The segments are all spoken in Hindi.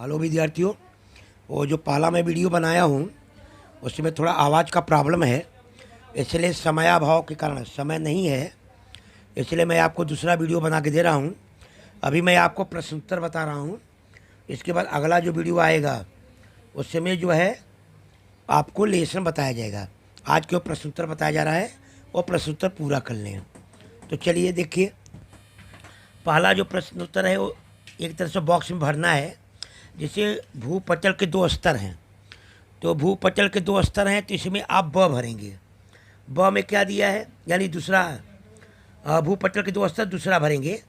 हेलो विद्यार्थियों। वो जो पहला मैं वीडियो बनाया हूँ उसमें थोड़ा आवाज़ का प्रॉब्लम है, इसलिए समयाभाव के कारण समय नहीं है, इसलिए मैं आपको दूसरा वीडियो बना के दे रहा हूँ। अभी मैं आपको प्रश्नोत्तर बता रहा हूँ। इसके बाद अगला जो वीडियो आएगा उसमें जो है आपको लेसन बताया जाएगा। आज जो प्रश्नोत्तर बताया जा रहा है वो प्रश्नोत्तर पूरा कर लें। तो चलिए देखिए, पहला जो प्रश्नोत्तर है वो एक तरह से बॉक्स में भरना है। जैसे भूपटल के दो स्तर हैं, तो भूपटल के दो स्तर हैं, तो इसमें आप ब भरेंगे। ब में क्या दिया है, यानी दूसरा भूपटल के दो स्तर दूसरा भरेंगे,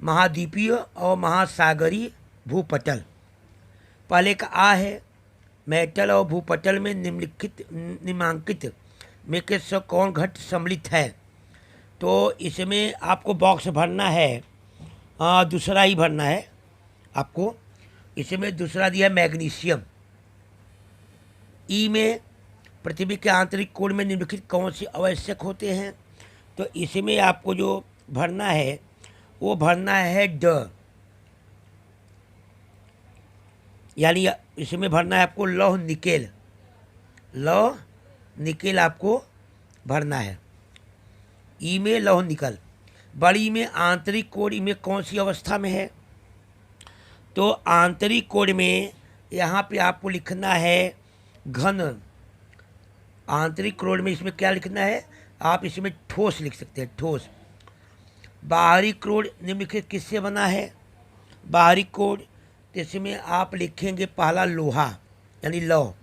महाद्वीपीय और महासागरीय भूपटल। पहले का आ है, मेटल और भूपटल में निम्नांकित में के सब कौन घट सम्मिलित है। तो इसमें आपको बॉक्स भरना है, दूसरा ही भरना है आपको। इसमें दूसरा दिया है मैग्नीशियम। ई में पृथ्वी के आंतरिक कोण में निम्नलिखित कौन से आवश्यक होते हैं। तो इसमें आपको जो भरना है वो भरना है ड, यानी इसमें भरना है आपको लौह निकेल। लौह निकेल आपको भरना है। ई में लौह निकल। बड़ी में आंतरिक कोण में कौन सी अवस्था में है। तो आंतरिक कोण में यहाँ पे आपको लिखना है घन। आंतरिक कोण में इसमें क्या लिखना है, आप इसमें ठोस लिख सकते हैं, ठोस। बाहरी कोण निम्नलिखित किससे बना है। बाहरी कोण, तो इसमें आप लिखेंगे पहला लोहा यानी लौह।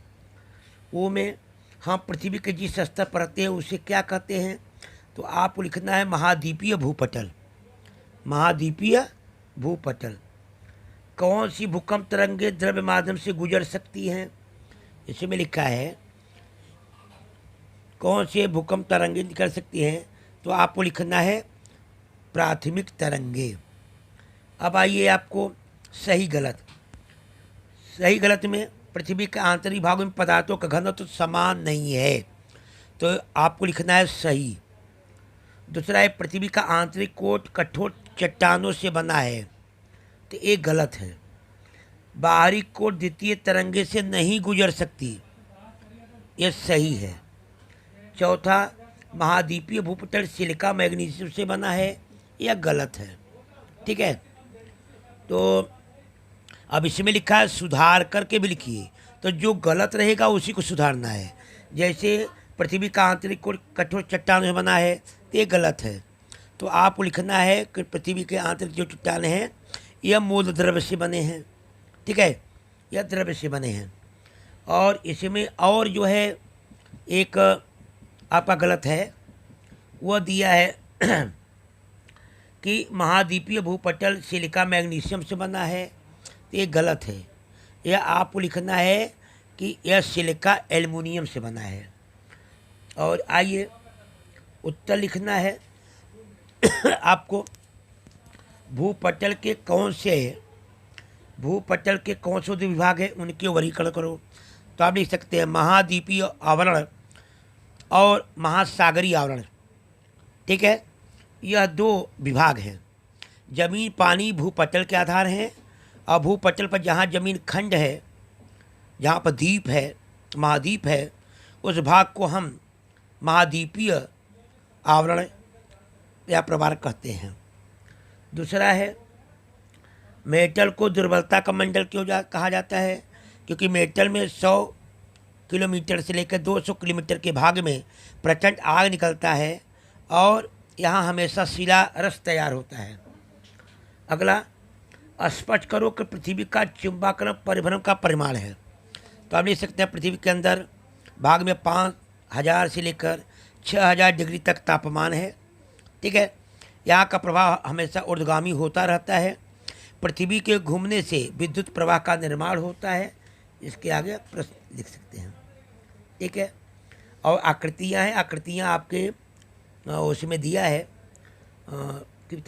वो में हम पृथ्वी के जिस स्तर पर रहते हैं उसे क्या कहते हैं। तो आपको लिखना है महाद्वीपीय भूपटल। महाद्वीपीय भूपटल। कौन सी भूकंप तरंगे द्रव्य माध्यम से गुजर सकती हैं। इसमें लिखा है कौन से भूकंप तरंगे निकल सकती हैं। तो आपको लिखना है प्राथमिक तरंगे। अब आइए आपको सही गलत। सही गलत में पृथ्वी के आंतरिक भागों में पदार्थों का घनत्व तो समान नहीं है, तो आपको लिखना है सही। दूसरा है पृथ्वी का आंतरिक कोट कठोर चट्टानों से बना है, तो ये गलत है। बाहरी कोट द्वितीय तरंगे से नहीं गुजर सकती, ये सही है। चौथा महाद्वीपीय भूपटल सिलिका मैग्नीशियम से बना है, यह गलत है। ठीक है, तो अब इसमें लिखा है सुधार करके भी लिखिए, तो जो गलत रहेगा उसी को सुधारना है। जैसे पृथ्वी का आंतरिक कोट कठोर चट्टानों से बना है, तो ये गलत है। तो आपको लिखना है कि पृथ्वी के आंतरिक जो चट्टानें हैं यह मूल द्रव्य से बने हैं। ठीक है, यह द्रव्य से बने हैं। और इसमें और जो है एक आपका गलत है, वह दिया है कि महाद्वीपीय भूपटल सिलिका मैग्नीशियम से बना है, तो ये गलत है। यह आपको लिखना है कि यह सिलिका एल्युमिनियम से बना है। और आइए उत्तर लिखना है आपको भूपटल के कौन से विभाग है उनके वर्गीकरण करो। तो आप लिख सकते हैं महाद्वीपीय आवरण और महासागरीय आवरण। ठीक है, यह दो विभाग हैं। जमीन पानी भूपटल के आधार हैं, और भूपटल पर जहाँ जमीन खंड है, जहाँ पर द्वीप है, महाद्वीप है, उस भाग को हम महाद्वीपीय आवरण या प्रवार कहते हैं। दूसरा है मेटल को दुर्बलता का मंडल क्यों कहा जाता है। क्योंकि मेटल में 100 किलोमीटर से लेकर 200 किलोमीटर के भाग में प्रचंड आग निकलता है और यहाँ हमेशा शिला रस तैयार होता है। अगला, स्पष्ट करो कि पृथ्वी का चुंबकीय परिभ्रमण का परिमाण है। तो आप लिख सकते हैं पृथ्वी के अंदर भाग में 5000 से लेकर 6000 डिग्री तक तापमान है। ठीक है, यहाँ का प्रवाह हमेशा ऊर्ध्वगामी होता रहता है। पृथ्वी के घूमने से विद्युत प्रवाह का निर्माण होता है। इसके आगे प्रश्न लिख सकते हैं। ठीक है, और आकृतियाँ हैं, आकृतियाँ आपके उसमें दिया है,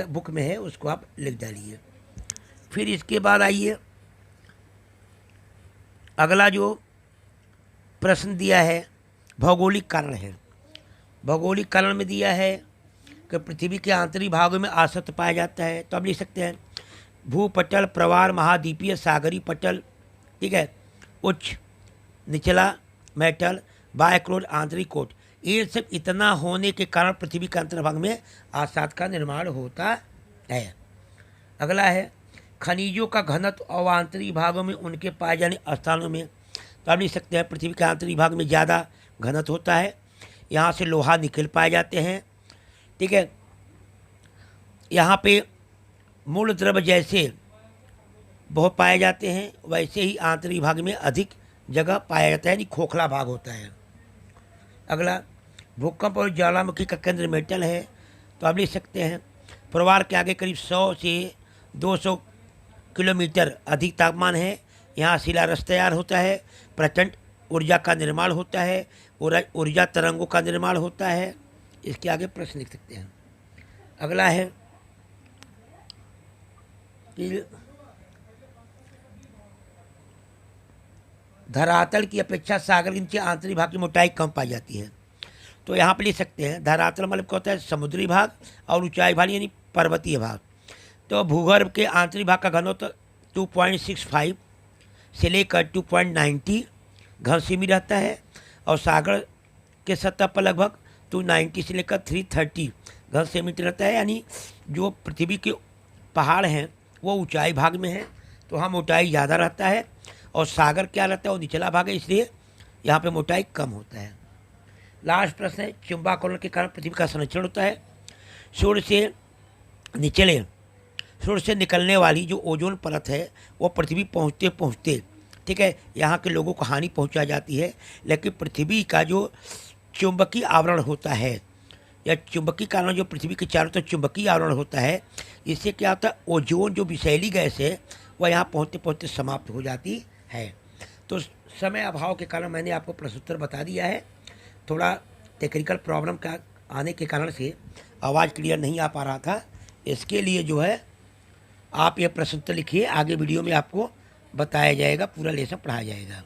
बुक में है, उसको आप लिख डालिए। फिर इसके बाद आइए अगला जो प्रश्न दिया है भौगोलिक कारण है। भौगोलिक कारण में दिया है कि पृथ्वी के आंतरिक भागों में आसक्त पाया जाता है। तो आप लिख सकते हैं भूपटल, प्रवार, महाद्वीपीय, सागरीय पटल ठीक है, उच्च, निचला मेटल, बायक्रोल, आंतरिक कोट, ये सब इतना होने के कारण पृथ्वी के अंतर्भाग में आसाद का निर्माण होता है। अगला है खनिजों का घनत्व और आंतरिक भागों में उनके पाए जाने स्थानों में। तो आप लिख सकते हैं पृथ्वी के आंतरिक भाग में ज़्यादा घनत्व होता है, यहाँ से लोहा निकल पाए जाते हैं। ठीक है, यहाँ पे मूल द्रव्य जैसे बहुत पाए जाते हैं, वैसे ही आंतरिक भाग में अधिक जगह पाया जाता है, यानी खोखला भाग होता है। अगला भूकंप और ज्वालामुखी का केंद्र मेटल है। तो आप लिख सकते हैं परिवार के आगे करीब 100 से 200 किलोमीटर अधिक तापमान है, यहाँ शिलारस तैयार होता है, प्रचंड ऊर्जा का निर्माण होता है, ऊर्जा तरंगों का निर्माण होता है। इसके आगे प्रश्न लिख सकते हैं। अगला है कि धरातल की अपेक्षा सागर के नीचे आंतरिक भाग की मोटाई कम पाई जाती है। तो यहाँ पे लिख सकते हैं धरातल मतलब क्या होता है, समुद्री भाग, और ऊंचाई भाग यानी पर्वतीय भाग। तो भूगर्भ के आंतरिक भाग का घनत्व 2.65 से लेकर 2.90 घन सेमी रहता है, और सागर के सतह पर लगभग 290 से लेकर 330 घन सेंटीमीटर रहता है। यानी जो पृथ्वी के पहाड़ हैं वो ऊंचाई भाग में है, तो वहाँ मोटाई ज़्यादा रहता है, और सागर क्या रहता है वो निचला भाग है, इसलिए यहाँ पे मोटाई कम होता है। लास्ट प्रश्न है चुंबकीकरण के कारण पृथ्वी का संरक्षण होता है। सूर्य से निकलने वाली जो ओजोन परत है वो पृथ्वी पहुँचते पहुँचते, ठीक है, यहाँ के लोगों को हानि पहुँचा जाती है, लेकिन पृथ्वी का जो चुंबकीय आवरण होता है, या चुंबकीय कारण जो पृथ्वी के चारों तरफ चुंबकीय आवरण होता है, इससे क्या होता है ओजोन जो विषैली गैस है वह यहाँ पहुँचते पहुँचते समाप्त हो जाती है। तो समय अभाव के कारण मैंने आपको प्रश्नोत्तर बता दिया है। थोड़ा टेक्निकल प्रॉब्लम का आने के कारण से आवाज़ क्लियर नहीं आ पा रहा था, इसके लिए जो है आप ये प्रश्नोत्तर लिखिए, आगे वीडियो में आपको बताया जाएगा, पूरा लेसन पढ़ाया जाएगा।